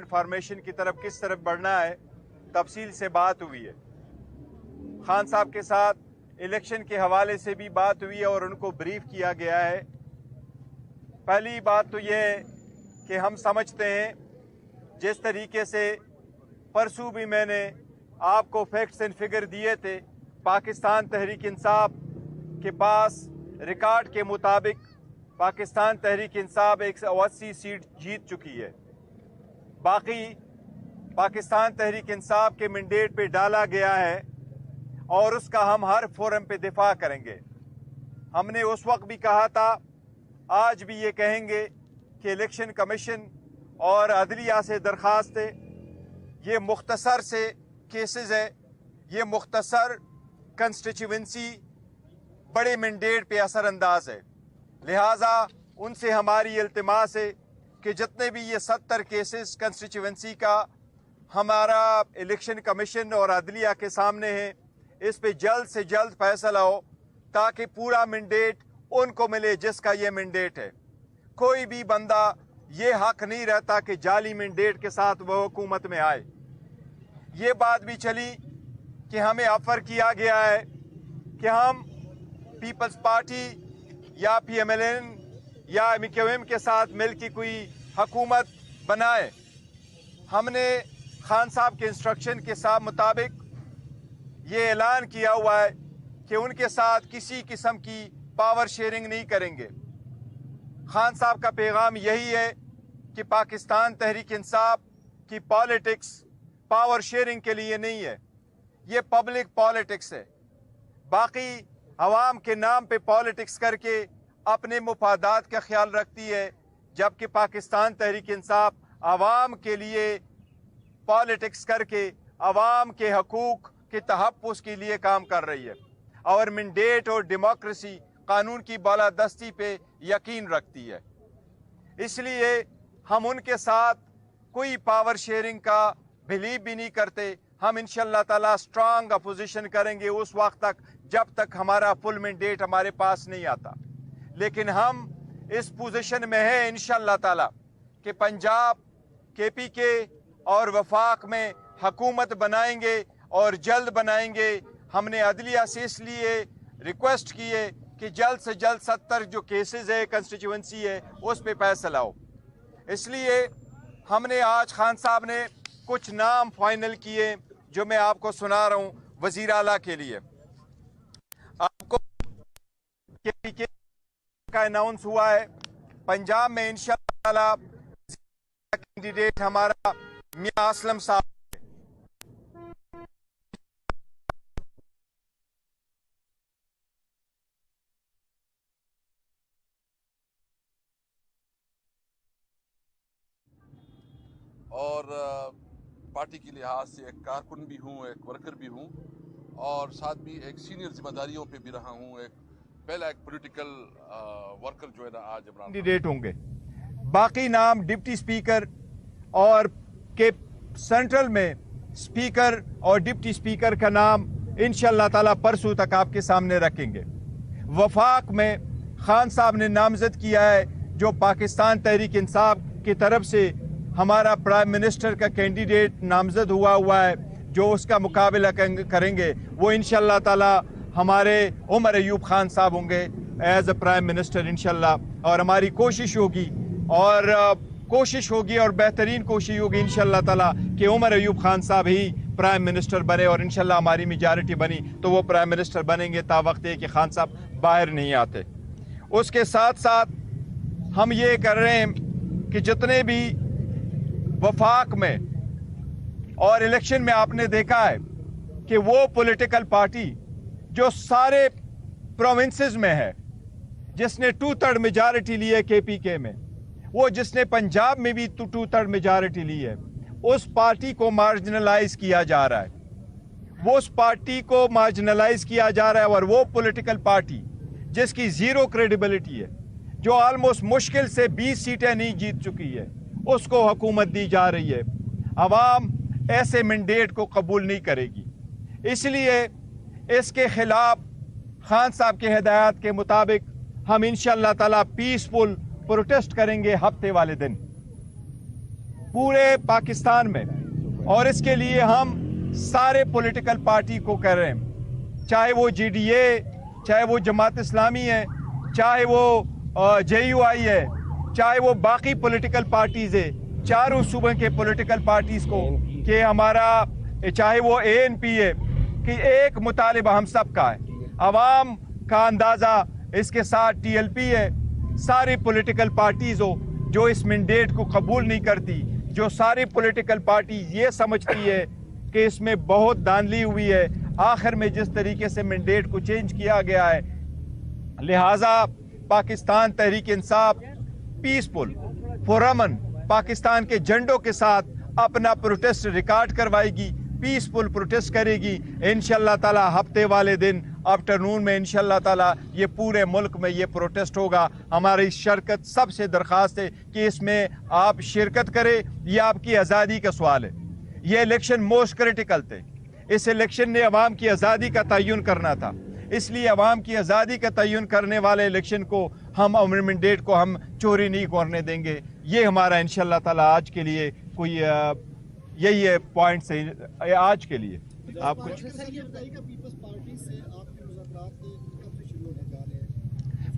Formation की तरफ किस तरफ बढ़ना है, तफसील से बात हुई है। खान साहब के साथ इलेक्शन के हवाले से भी बात हुई है और उनको ब्रीफ किया गया है। पहली बात तो ये है कि हम समझते हैं, जिस तरीके से परसों भी मैंने आपको फैक्ट्स एंड फिगर दिए थे, पाकिस्तान तहरीक इंसाफ के पास रिकॉर्ड के मुताबिक पाकिस्तान तहरीक इंसाफ 180 सीट जीत चुकी है। बाकी पाकिस्तान तहरीक इंसाफ के मैंडेट पे डाला गया है और उसका हम हर फोरम पे दिफा करेंगे। हमने उस वक्त भी कहा था, आज भी ये कहेंगे कि इलेक्शन कमीशन और अदलिया से दरख्वास्त है, ये मुख्तसर से केसेस है, ये मुख्तसर कंस्टिट्यूंसी बड़े मैंडेट पे असरअंदाज है। लिहाजा उनसे हमारी इल्तिमास है कि जितने भी ये 70 केसेस कंस्टिट्यूंसी का हमारा इलेक्शन कमीशन और अदलिया के सामने है, इस पे जल्द से जल्द फैसला हो ताकि पूरा मैंडेट उनको मिले जिसका ये मैंडेट है। कोई भी बंदा ये हक नहीं रहता कि जाली मैंडेट के साथ वो हुकूमत में आए। ये बात भी चली कि हमें ऑफर किया गया है कि हम पीपल्स पार्टी या PMLN या MKM के साथ मिलकर कोई हुकूमत बनाए। हमने खान साहब के इंस्ट्रक्शन के साथ मुताबिक ये ऐलान किया हुआ है कि उनके साथ किसी किस्म की पावर शेयरिंग नहीं करेंगे। खान साहब का पैगाम यही है कि पाकिस्तान तहरीक इंसाफ की पॉलिटिक्स पावर शेयरिंग के लिए नहीं है, ये पब्लिक पॉलिटिक्स है। बाकी अवाम के नाम पे पॉलिटिक्स करके अपने मुफादात का ख्याल रखती है, जबकि पाकिस्तान तहरीक इंसाफ अवाम के लिए पॉलिटिक्स करके अवाम के हकूक़ के तहफ़्फ़ुज़ के लिए काम कर रही है और मैंडेट और डेमोक्रेसी कानून की बालादस्ती पे यकीन रखती है। इसलिए हम उनके साथ कोई पावर शेयरिंग का बिलीव भी नहीं करते। हम इंशाअल्लाह ताला स्ट्रांग अपोजिशन करेंगे उस वक्त तक जब तक हमारा फुल मैंडेट हमारे पास नहीं आता। लेकिन हम इस पोजीशन में है इंशाअल्लाह ताला कि पंजाब KPK और वफाक में हुकूमत बनाएंगे और जल्द बनाएंगे। हमने अदलिया से इसलिए रिक्वेस्ट की है कि जल्द से जल्द 70 जो केसेस है कंस्टिट्यूंसी है उस पे फैसला हो। इसलिए हमने आज खान साहब ने कुछ नाम फाइनल किए जो मैं आपको सुना रहा हूँ वजीर आला के लिए। आपको KPK का अनाउंस हुआ है, पंजाब में इंशाअल्लाह कैंडिडेट हमारा मियां असलम साहब। और पार्टी के लिहाज से एक कारकुन भी हूँ, एक वर्कर भी हूँ और साथ भी एक सीनियर जिम्मेदारियों पे भी रहा हूँ। पहला एक पॉलिटिकल वर्कर जो है ना आज कैंडिडेट होंगे। बाकी नाम डिप्टी स्पीकर और के सेंट्रल में स्पीकर और डिप्टी स्पीकर का नाम इंशाअल्लाह ताला परसों तक आपके सामने रखेंगे। वफाक में खान साहब ने नामजद किया है जो पाकिस्तान तहरीक इंसाफ की तरफ से हमारा प्राइम मिनिस्टर का कैंडिडेट नामजद हुआ है, जो उसका मुकाबला करेंगे वो इंशाअल्लाह ताला हमारे उमर अयूब खान साहब होंगे एज अ प्राइम मिनिस्टर इंशाअल्लाह। और हमारी कोशिश होगी और बेहतरीन कोशिश होगी इंशाअल्लाह ताला कि उमर अयूब खान साहब ही प्राइम मिनिस्टर बने और इंशाअल्लाह हमारी मेजॉरिटी बनी तो वो प्राइम मिनिस्टर बनेंगे तावक्त है कि खान साहब बाहर नहीं आते। उसके साथ साथ हम ये कर रहे हैं कि जितने भी वफाक में और इलेक्शन में आपने देखा है कि वो पॉलिटिकल पार्टी जो सारे प्रोविंसेस में है, जिसने 2/3 मेजॉरिटी ली है KPK में, वो जिसने पंजाब में भी 2/3 मेजॉरिटी ली है, उस पार्टी को मार्जिनलाइज किया जा रहा है। वो उस पार्टी को मार्जिनलाइज किया जा रहा है और वो पॉलिटिकल पार्टी जिसकी जीरो क्रेडिबिलिटी है, जो ऑलमोस्ट मुश्किल से 20 सीटें नहीं जीत चुकी है, उसको हुकूमत दी जा रही है। अवाम ऐसे मैंडेट को कबूल नहीं करेगी। इसलिए इसके खिलाफ खान साहब के हिदायत के मुताबिक हम इंशाअल्लाह ताला पीसफुल प्रोटेस्ट करेंगे हफ्ते वाले दिन। पूरे पाकिस्तान में, और इसके लिए हम सारे पॉलिटिकल पार्टी को कह रहे हैं, चाहे वो GDA, चाहे वो जमात इस्लामी है, चाहे वो JUI है, चाहे वो बाकी पॉलिटिकल पार्टीज है, चारों सूबे के पॉलिटिकल पार्टीज को, कि हमारा चाहे वो ANP है, कि एक मुतालिबा हम सब का है, अवाम का अंदाज़ा इसके साथ TLP है, सारी पॉलिटिकल पार्टीज हो जो इस मैंडेट को कबूल नहीं करती, जो सारी पॉलिटिकल पार्टी ये समझती है कि इसमें बहुत धांधली हुई है, आखिर में जिस तरीके से मैंडेट को चेंज किया गया है, लिहाजा पाकिस्तान तहरीक इंसाफ पीसफुल पुरअमन पाकिस्तान के झंडों के साथ अपना प्रोटेस्ट रिकॉर्ड करवाएगी, पीसफुल प्रोटेस्ट करेगी इंशाअल्लाह ताला। हफ्ते वाले दिन आफ्टरनून में इंशाअल्लाह ताला ये पूरे मुल्क में ये प्रोटेस्ट होगा। हमारी शिरकत सबसे दरख्वास्त है कि इसमें आप शिरकत करें, ये आपकी आज़ादी का सवाल है। ये इलेक्शन मोस्ट क्रिटिकल थे, इस इलेक्शन ने अवाम की आज़ादी का तयन करना था, इसलिए अवाम की आज़ादी का तयन करने वाले इलेक्शन को हम मैंडेट को हम चोरी नहीं करने देंगे। ये हमारा इंशाअल्लाह ताला आज के लिए कोई यही है पॉइंट से आज के लिए। आप कुछ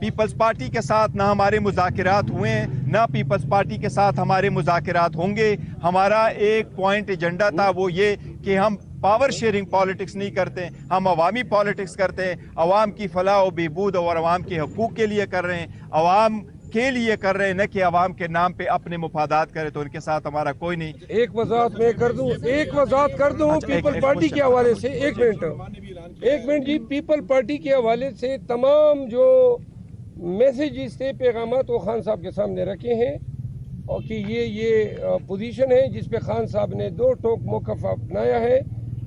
पीपल्स पार्टी के साथ ना हमारे मुज़ाकिरात हुए हैं, ना पीपल्स पार्टी के साथ हमारे मुज़ाकिरात होंगे। हमारा एक पॉइंट एजेंडा था, वो ये कि हम पावर शेयरिंग पॉलिटिक्स नहीं करते, हम अवामी पॉलिटिक्स करते हैं, अवाम की फलाह व बहबूद और अवाम के हकूक़ के लिए कर रहे हैं, अवाम के लिए कर रहे हैं, न कि अवाम के नाम पे अपने मुफादात करे। तो उनके साथ हमारा कोई नहीं। एक वजाहत मैं कर दूं, पीपल पार्टी के हवाले से एक मिनट जी, पीपल पार्टी के हवाले से तमाम जो मैसेजेस थे, पैगामात, वो खान साहब के सामने रखे हैं, और कि ये पोजीशन है जिस पे खान साहब ने दो टोक मौक़िफ़ अपनाया है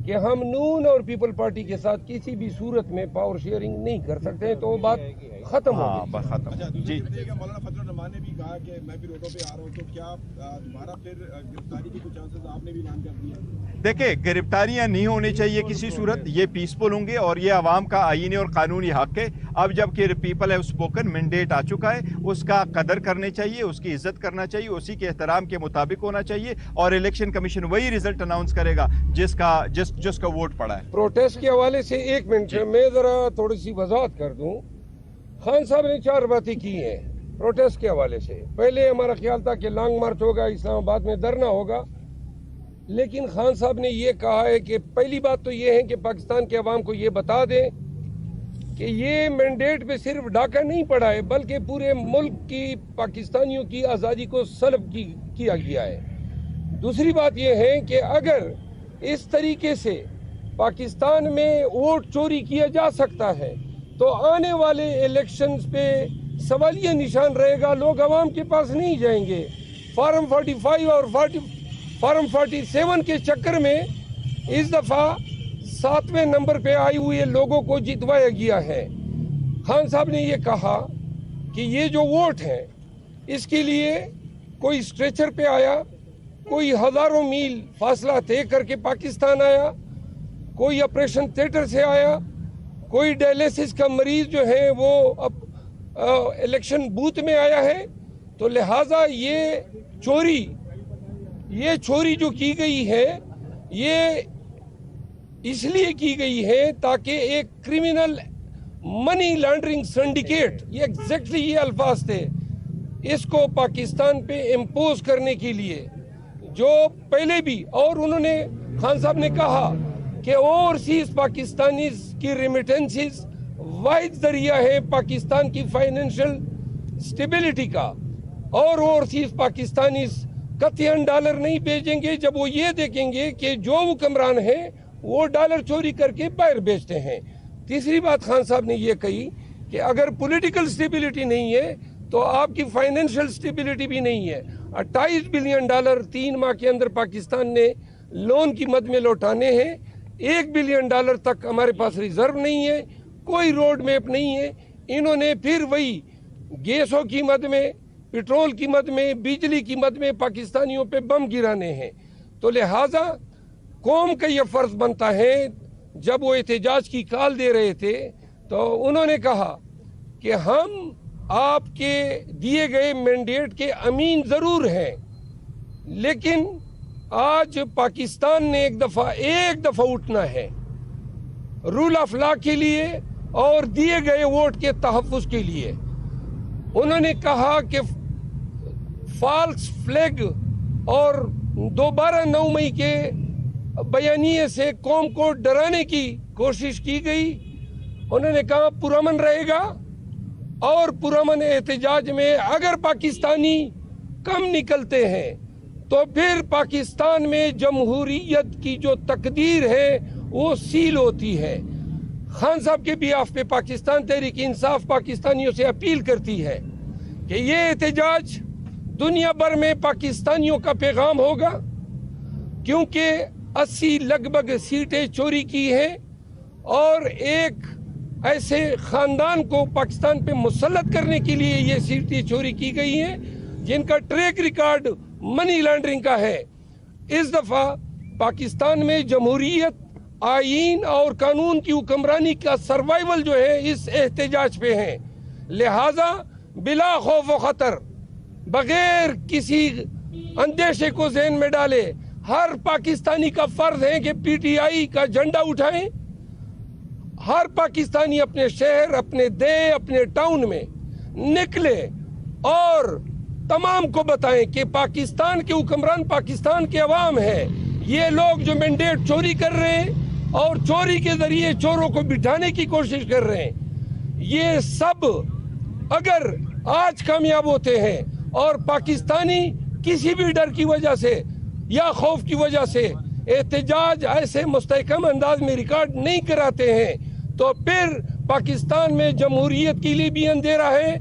कि हम नून और पीपल पार्टी के साथ किसी भी सूरत में पावर शेयरिंग नहीं कर सकते हैं। तो वो बात खत्म हो गई। जी, मौलाना फजल रहमान ने भी कहा कि मैं भी रोडों पे आ रहा हूँ, तो क्या दोबारा फिर गिरफ्तारी के कुछ चांसेस आपने भी ऐलान कर दिया? देखिए, गिरफ्तारियां नहीं होनी चाहिए किसी सूरत, ये पीसफुल होंगे और ये आवाम का आईनी और कानूनी हक है। अब जबकि पीपल हैव स्पोकन, मैंडेट आ चुका है, उसका कदर करनी चाहिए, उसकी इज्जत करना चाहिए, उसी के एहतराम के मुताबिक होना चाहिए, और इलेक्शन कमीशन वही रिजल्ट अनाउंस करेगा जिसका वोट पड़ा है। प्रोटेस्ट के हवाले से एक मिनट मैं जरा थोड़ी सी वजाहत कर दूं। खान साहब ने 4 बातें की हैं प्रोटेस्ट के हवाले से। पहले हमारा ख्याल था कि लॉन्ग मार्च होगा, इस्लामाबाद में धरना होगा, लेकिन खान साहब ने ये कहा है कि पहली बात तो ये है कि पाकिस्तान के अवाम को ये बता दें कि ये मैंडेट पे सिर्फ डाका नहीं पड़ा है, बल्कि पूरे मुल्क की पाकिस्तानियों की आज़ादी को सल्ब किया गया है। दूसरी बात ये है कि अगर इस तरीके से पाकिस्तान में वोट चोरी किया जा सकता है तो आने वाले इलेक्शंस पे सवालिया निशान रहेगा, लोग अवाम के पास नहीं जाएंगे। फॉर्म 45 और फॉर्म 47 के चक्कर में इस दफ़ा 7वें नंबर पे आई हुए लोगों को जितवाया गया है। खान साहब ने ये कहा कि ये जो वोट है इसके लिए कोई स्ट्रेचर पे आया, कोई हज़ारों मील फासला तय करके पाकिस्तान आया, कोई ऑपरेशन थिएटर से आया, कोई डायलिसिस का मरीज जो है वो अब इलेक्शन बूथ में आया है। तो लिहाजा ये चोरी जो की गई है ये इसलिए की गई है ताकि एक क्रिमिनल मनी लॉन्ड्रिंग सिंडिकेट, ये एग्जैक्टली ये अल्फाज थे, इसको पाकिस्तान पे इम्पोज करने के लिए जो पहले भी, और उन्होंने खान साहब ने कहा कि ओवरसीज पाकिस्तानीज की रेमिटेंसेस वाहिद जरिया है पाकिस्तान की फाइनेंशियल स्टेबिलिटी का, और ओवरसीज पाकिस्तानीज कतईन डॉलर नहीं भेजेंगे जब वो ये देखेंगे कि जो हुक्मरान है वो डॉलर चोरी करके बाहर बेचते हैं। तीसरी बात खान साहब ने ये कही कि अगर पॉलिटिकल स्टेबिलिटी नहीं है तो आपकी फाइनेंशियल स्टेबिलिटी भी नहीं है। 28 बिलियन डॉलर 3 माह के अंदर पाकिस्तान ने लोन की मद में लौटाने हैं। 1 बिलियन डॉलर तक हमारे पास रिजर्व नहीं है, कोई रोड मैप नहीं है। इन्होंने फिर वही गैसों की मद में, पेट्रोल की मद में, बिजली की मद में पाकिस्तानियों पे बम गिराने हैं। तो लिहाजा कौम का यह फर्ज बनता है, जब वो एहतजाज की कॉल दे रहे थे तो उन्होंने कहा कि हम आपके दिए गए मैंडेट के अमीन जरूर हैं, लेकिन आज पाकिस्तान ने एक दफा उठना है रूल ऑफ लॉ के लिए और दिए गए वोट के तहफ़्फ़ुज़ के लिए। उन्होंने कहा कि फॉल्स फ्लैग और दोबारा 9 मई के बयानिए से कौम को डराने की कोशिश की गई। उन्होंने कहा पुरअमन रहेगा और पुरअमन एहतजाज में अगर पाकिस्तानी कम निकलते हैं तो फिर पाकिस्तान में जमहूरियत की जो तकदीर है वो सील होती है। खान साहब के बिहाफ पे पाकिस्तान तहरीक इंसाफ पाकिस्तानियों से अपील करती है कि ये एहतजाज दुनिया भर में पाकिस्तानियों का पैगाम होगा, क्योंकि 80 लगभग सीटें चोरी की हैं और एक ऐसे खानदान को पाकिस्तान पे मुसल्लत करने के लिए ये सीटें चोरी की गई हैं जिनका ट्रैक रिकॉर्ड मनी लॉन्ड्रिंग का है। इस दफा पाकिस्तान में जमहूरियत, आईन और कानून की हुक्मरानी का सर्वाइवल जो है इस एहतजाज पे है। लिहाजा बिला खौफ व खतर, बगैर किसी अंदेशे को ज़हन में डाले, हर पाकिस्तानी का फर्ज है कि पीटीआई का झंडा उठाएं। हर पाकिस्तानी अपने शहर, अपने देश, अपने टाउन में निकले और तमाम को बताएं कि पाकिस्तान के हुक्मरान पाकिस्तान के अवाम है। ये लोग जो मैंडेट चोरी कर रहे हैं और चोरी के जरिए चोरों को बिठाने की कोशिश कर रहे हैं, ये सब अगर आज कामयाब होते हैं और पाकिस्तानी किसी भी डर की वजह से या खौफ की वजह से एहतजाज ऐसे मुस्तहकम अंदाज में रिकॉर्ड नहीं कराते हैं तो फिर पाकिस्तान में जमहूरियत के लिए भी अंधेरा है।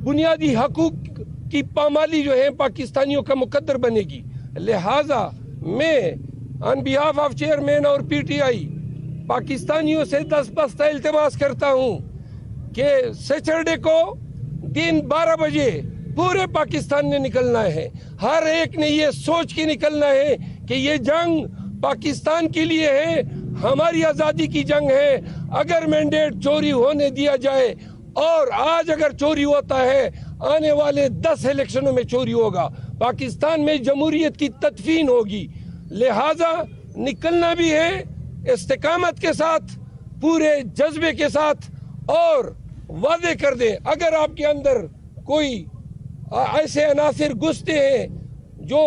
बुनियादी हकूक की पामाली जो है पाकिस्तानियों का मुकद्दर बनेगी। लिहाजा मैं ऑन बिहाफ ऑफ चेयरमैन और पीटीआई पाकिस्तानियों से दस्तबस्ता इल्तिमास करता हूँ कि सैटरडे को दिन 12 बजे पूरे पाकिस्तान ने निकलना है। हर एक ने ये सोच के निकलना है कि ये जंग पाकिस्तान के लिए है, हमारी आज़ादी की जंग है। अगर मैंडेट चोरी होने दिया जाए, और आज अगर चोरी होता है आने वाले 10 इलेक्शनों में चोरी होगा, पाकिस्तान में जमहूरियत की तदफीन होगी। लिहाजा निकलना भी है इस्तिकामत के साथ, पूरे जज्बे के साथ, और वादे कर दे अगर आपके अंदर कोई ऐसे अनासिर घुसते हैं जो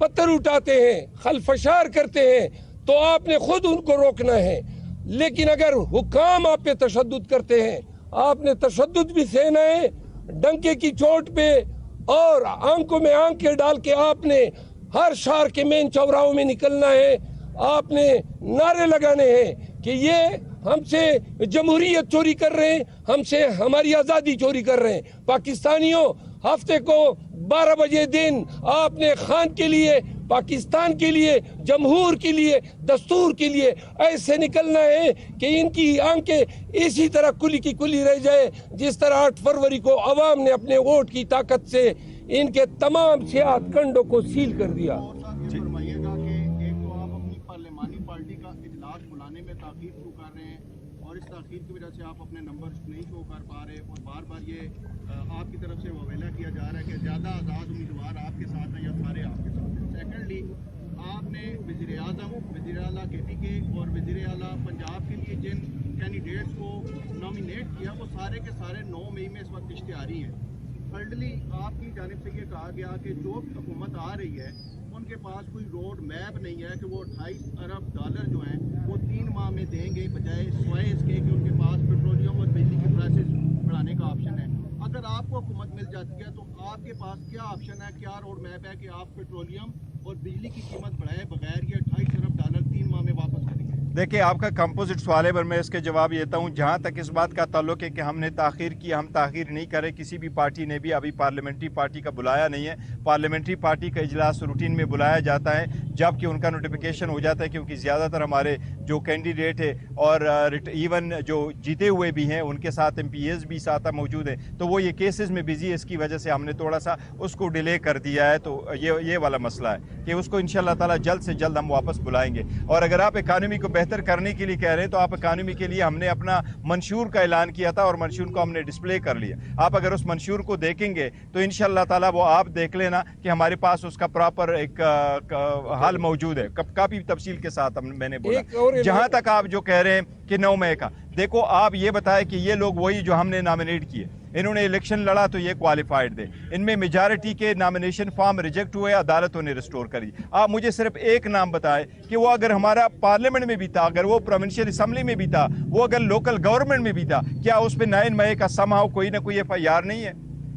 पत्थर उठाते हैं, खलफशार करते हैं, तो आपने खुद उनको रोकना है। लेकिन अगर हुकाम आप पे तशद्दुद करते हैं, आपने तशद्दुद भी सहना है, डंके की चोट पे और आंखों में आंखें डाल के आपने हर शहर के मेन चौराहों में निकलना है। आपने नारे लगाने हैं कि ये हमसे जमहूरियत चोरी कर रहे हैं, हमसे हमारी आज़ादी चोरी कर रहे हैं। पाकिस्तानियों, हफ्ते को 12 बजे दिन आपने खान के लिए, पाकिस्तान के लिए, जमहूर के लिए, दस्तूर के लिए ऐसे निकलना है कि इनकी आंखें इसी तरह कुली की कुली रह जाए जिस तरह 8 फरवरी को अवाम ने अपने वोट की ताकत से इनके तमाम सियाहत कंडों को सील कर दिया। फरमाइएगा कि एक तो आप अपनी पार्लिमानी पार्टी का इजलास बुलाने में ताख़ीर शुरू कर रहे हैं और इस ताख़ीर की वजह से आप अपने नंबर नहीं शो कर पा रहे, और बार बार ये आपकी तरफ से ववेला किया जा रहा है कि ज़्यादा आज़ाद उम्मीदवार आपके साथ हैं या सारे आपके साथ हैं। सेकेंडली, आपने वज़ीर आज़म, वज़ीर आला KPK और वज़ीर आला पंजाब के लिए जिन कैंडिडेट्स को नॉमिनेट किया वो सारे के सारे 9 मई में इस वक्त इश्तिहारी हैं। थर्डली, आपकी जानिब से ये कहा गया कि जो हुकूमत आ रही है उनके पास कोई रोड मैप नहीं है कि वो 28 अरब डॉलर जो हैं वो 3 माह में देंगे, बजाय सिवाय इसके कि उनके पास पेट्रोलियम और बिजली की प्राइसेस बढ़ाने का ऑप्शन है। अगर आपको हुकूमत मिल जाती है तो आपके पास क्या ऑप्शन है, क्या रोड मैप है कि आप पेट्रोलियम और बिजली की कीमत बढ़ाए बगैर ये 28 अरब डॉलर 3 माह में वापस करेंगे? देखिए, आपका कंपोजिट सवाल है पर मैं इसके जवाब देता हूँ। जहाँ तक इस बात का ताल्लुक है कि हमने ताख़ीर की, हम ताख़ीर नहीं करें। किसी भी पार्टी ने भी अभी पार्लियामेंट्री पार्टी का बुलाया नहीं है। पार्लियामेंट्री पार्टी का इजलास रूटीन में बुलाया जाता है जबकि उनका नोटिफिकेशन हो जाता है, क्योंकि ज़्यादातर हमारे जो कैंडिडेट है और इवन जो जीते हुए भी हैं उनके साथ MPs भी साथ मौजूद हैं, तो वो ये केसेस में बिजी है, इसकी वजह से हमने थोड़ा सा उसको डिले कर दिया है। तो ये वाला मसला है कि उसको इंशाल्लाह ताला जल्द से जल्द हम वापस बुलाएंगे। और अगर आप इकानमी को बेहतर करने के लिए कह रहे हैं तो आप इकानमी के लिए हमने अपना मंशूर का ऐलान किया था और मंशूर को हमने डिस्प्ले कर लिया। आप अगर उस मंशूर को देखेंगे तो इंशाल्लाह ताला वो आप देख लेना कि हमारे पास उसका प्रॉपर एक हाल मौजूद है, काफी तफसील के साथ मैंने बोला। जहां तक आप जो कह रहे हैं कि 9 मई का, देखो आप ये बताएं कि ये लोग वही जो हमने नॉमिनेट किए, इन्होंने इलेक्शन लड़ा तो ये क्वालिफाइड थे, इनमें मेजॉरिटी के नॉमिनेशन फॉर्म रिजेक्ट हुए, अदालतों ने रिस्टोर करी। आप मुझे सिर्फ एक नाम बताएं कि वो अगर हमारा पार्लियामेंट में भी था, अगर वो प्रोविंशियल असम्बली में भी था, वो अगर लोकल गवर्नमेंट में भी था, क्या उस पर 9 मई का समाव कोई ना कोई FIR नहीं है?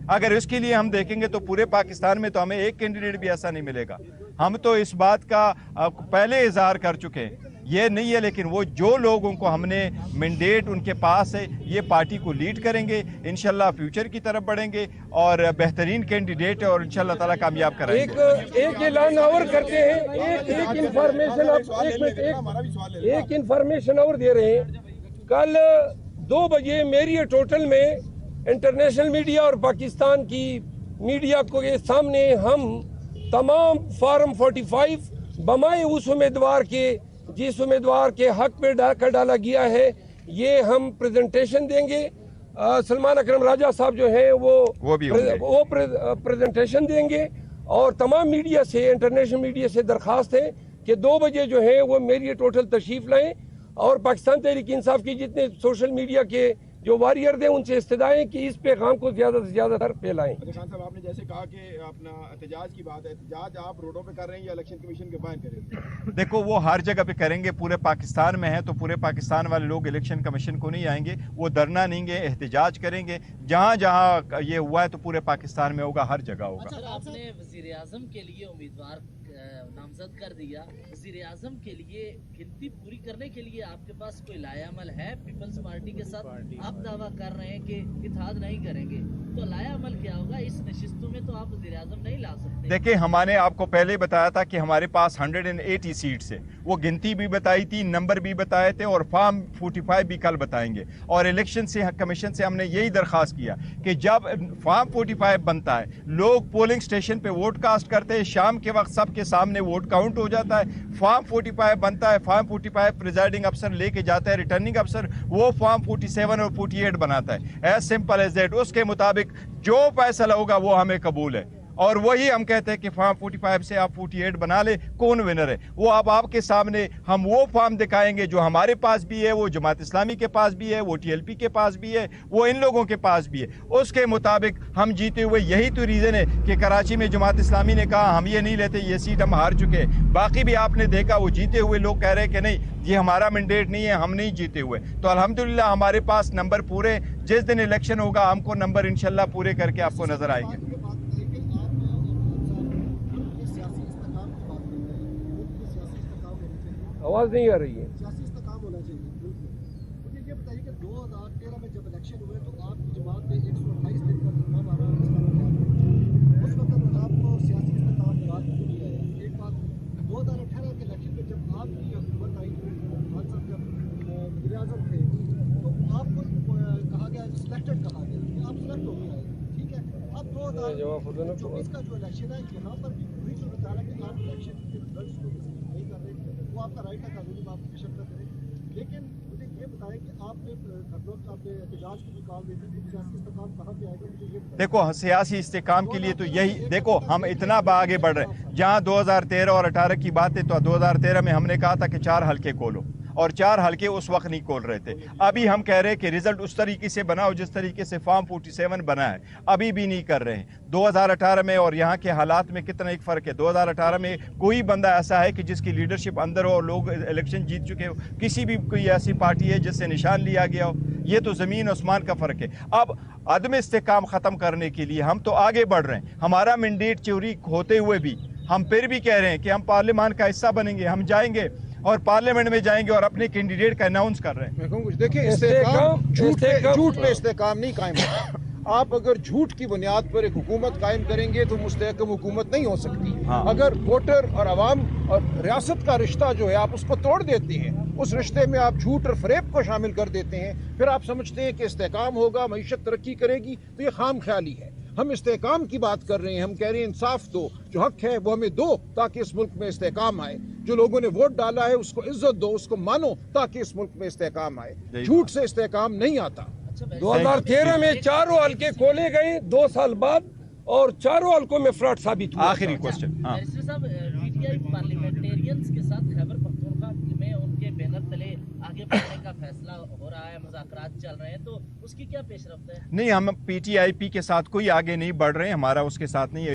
अगर इसके लिए हम देखेंगे तो पूरे पाकिस्तान में तो हमें एक कैंडिडेट भी ऐसा नहीं मिलेगा। हम तो इस बात का पहले इजहार कर चुके हैं, ये नहीं है, लेकिन वो जो लोगों को हमने मैंडेट उनके पास है, ये पार्टी को लीड करेंगे, इंशाल्लाह फ्यूचर की तरफ बढ़ेंगे और बेहतरीन कैंडिडेट है और इंशाल्लाह ताला कामयाब कराएंगे। एक ऐलान और करते हैं, एक इंफॉर्मेशन और दे रहे हैं। कल 2 बजे मेरी टोटल में इंटरनेशनल मीडिया और पाकिस्तान की मीडिया के सामने हम तमाम फॉर्म 45 बमाए उस उम्मीदवार के जिस उम्मीदवार के हक पे डाला गया है, ये हम प्रेजेंटेशन देंगे। सलमान अकरम राजा साहब जो हैं वो प्रेजेंटेशन देंगे और तमाम मीडिया से, इंटरनेशनल मीडिया से दरखास्त है कि 2 बजे जो है वो मेरी टोटल तशरीफ लाएं और पाकिस्तान तहरीक इंसाफ की जितने सोशल मीडिया के जो वॉरियर थे उनसे इस्तदाएं कि इस पैगाम को ज्यादा से ज्यादा तर फैलाएं। खान साहब, आपने जैसे कहा कि अपना एहतजाज की बात है, एहतजाज आप रोडों पे कर रहे हैं या इलेक्शन कमीशन के बाहर करेंगे? देखो वो हर जगह पे करेंगे, पूरे पाकिस्तान में है तो पूरे पाकिस्तान वाले लोग इलेक्शन कमीशन को नहीं आएंगे, वो धरना देंगे, एहतजाज करेंगे। जहाँ जहाँ ये हुआ है तो पूरे पाकिस्तान में होगा, हर जगह होगा। अच्छा, आपने वजीर आजम के लिए उम्मीदवार नामजद कर दिया, वजीर आजम के लिए गिनती पूरी करने के लिए आपके पास कोई लायामल है? पीपल्स पार्टी के साथ आप दावा कर रहे हैं कि इत्तेहाद नहीं करेंगे, तो लायामल क्या होगा? इस नशिस्तों में तो आप वजीर आजम नहीं ला सकते। देखिए, हमने आपको पहले बताया था कि हमारे पास 180 सीट्स है, वो गिनती भी बताई थी, नंबर भी बताए थे और फॉर्म 45 भी कल बताएंगे। और इलेक्शन से कमीशन से हमने यही दरख्वास्त किया कि जब फॉर्म 45 बनता है, लोग पोलिंग स्टेशन पे वोट कास्ट करते हैं, शाम के वक्त सबके सामने वोट काउंट हो जाता है, फॉर्म 45 बनता है, फॉर्म 45 प्रिजाइडिंग अफसर लेके जाता है, रिटर्निंग अफसर वो फॉर्म 47 और 48 बनाता है। As simple as that. उसके मुताबिक जो फैसला होगा वो हमें कबूल है और वही हम कहते हैं कि फॉर्म 45 से आप 48 बना ले, कौन विनर है वो अब आपके सामने हम वो फॉर्म दिखाएंगे जो हमारे पास भी है, वो जमात इस्लामी के पास भी है, वो TLP के पास भी है, वो इन लोगों के पास भी है। उसके मुताबिक हम जीते हुए, यही तो रीज़न है कि कराची में जमात इस्लामी ने कहा हम ये नहीं लेते, ये सीट हम हार चुके हैं। बाकी भी आपने देखा वो जीते हुए लोग कह रहे हैं कि नहीं, ये हमारा मैंडेट नहीं है, हम नहीं जीते हुए। तो अल्हम्दुलिल्लाह हमारे पास नंबर पूरे, जिस दिन इलेक्शन होगा हमको नंबर इंशाल्लाह पूरे करके आपको नजर आएंगे। आवाज नहीं आ रही है। सियासी इस्तेकाम होना चाहिए, बिल्कुल। मुझे ये बताइए कि 2013 में जब इलेक्शन हुए तो आपकी जमात ने 128 दिन का धरना मारा, उस वक्त आपको सियासी इस्तेकाम याद नहीं आया। एक बात, 2018 के इलेक्शन में जब आपकी हुकूमत आई, खान साहब जब वज़ीर आज़म थे, तो आपको कहा गया, सिलेक्टेड कहा गया कि आप सिलेक्ट हो गए, ठीक है। अब 2024 का जो इलेक्शन है, यहाँ पर भी वही जो बता रहा है कि आप इलेक्शन के रिजल्ट को नहीं कर रहे, वो आपका राइट है, कानूनी आप बेशक कर करें, लेकिन मुझे ये बताएं कि आपने आपने एहतजाज की भी कॉल दी थी, सियासी इस्तेकाम कहाँ पे आएगा, मुझे ये बताएं। देखो, सियासी इस्तेकाम के लिए तो यही, देखो हम इतना आगे बढ़ रहे हैं। जहाँ 2013 और 18 की बात है तो 2013 में हमने कहा था कि 4 हल्के खोलो और 4 हल्के उस वक्त नहीं खोल रहे थे। अभी हम कह रहे हैं कि रिजल्ट उस तरीके से बनाओ जिस तरीके से फॉर्म 47 बना है, अभी भी नहीं कर रहे हैं। 2018 में और यहाँ के हालात में कितना एक फ़र्क है। 2018 में कोई बंदा ऐसा है कि जिसकी लीडरशिप अंदर हो और लोग इलेक्शन जीत चुके हो, किसी भी कोई ऐसी पार्टी है जिससे निशान लिया गया हो, ये तो ज़मीन आसमान का फ़र्क है। अब अदम इस्तेकाम ख़त्म करने के लिए हम तो आगे बढ़ रहे हैं। हमारा मैंडेट चोरी होते हुए भी हम फिर भी कह रहे हैं कि हम पार्लियामान का हिस्सा बनेंगे, हम जाएंगे और पार्लियामेंट में जाएंगे और अपने कैंडिडेट का अनाउंस कर रहे हैं। मैं कहूँ कुछ देखिए, इस्तेकाम झूठ पे इस्तेकाम नहीं कायम है। آپ اگر جھوٹ کی بنیاد پر ایک حکومت قائم کریں گے تو مستحکم حکومت نہیں ہو سکتی. ہاں. اگر ووٹر اور عوام اور ریاست کا رشتہ جو ہے آپ اس کو توڑ دیتے ہیں, اس رشتے میں آپ جھوٹ اور فریب کو شامل کر دیتے ہیں, پھر آپ سمجھتے ہیں کہ استحکام ہوگا, معیشت ترقی کرے گی, تو یہ خام خیالی ہے. ہم استحکام کی بات کر رہے ہیں, ہم کہہ رہے ہیں انصاف دو, جو حق ہے وہ ہمیں دو تاکہ اس ملک میں استحکام آئے. جو لوگوں نے ووٹ ڈالا ہے اس کو عزت دو, اس کو مانو تاکہ اس ملک میں استحکام آئے. جھوٹ سے استحکام نہیں آتا. 2013 میں چاروں حلقے کھولے گئے 2 سال بعد, اور چاروں حلقوں میں فراڈ ثابت ہوا. آخری کوشچن. بیرسٹر صاحب, پی ٹی آئی پارلیمنٹیرینز کے ساتھ خیبر پختونخوا میں ان کے بینر تلے آگے بڑھنے کا فیصلہ ہو رہا ہے, مذاکرات چل رہے ہیں, تو اس کی کیا پیش رفت ہے؟ نہیں, ہم پی ٹی آئی پی کے ساتھ کوئی آگے نہیں بڑھ رہے ہیں, ہمارا اس کے ساتھ نہیں ہے.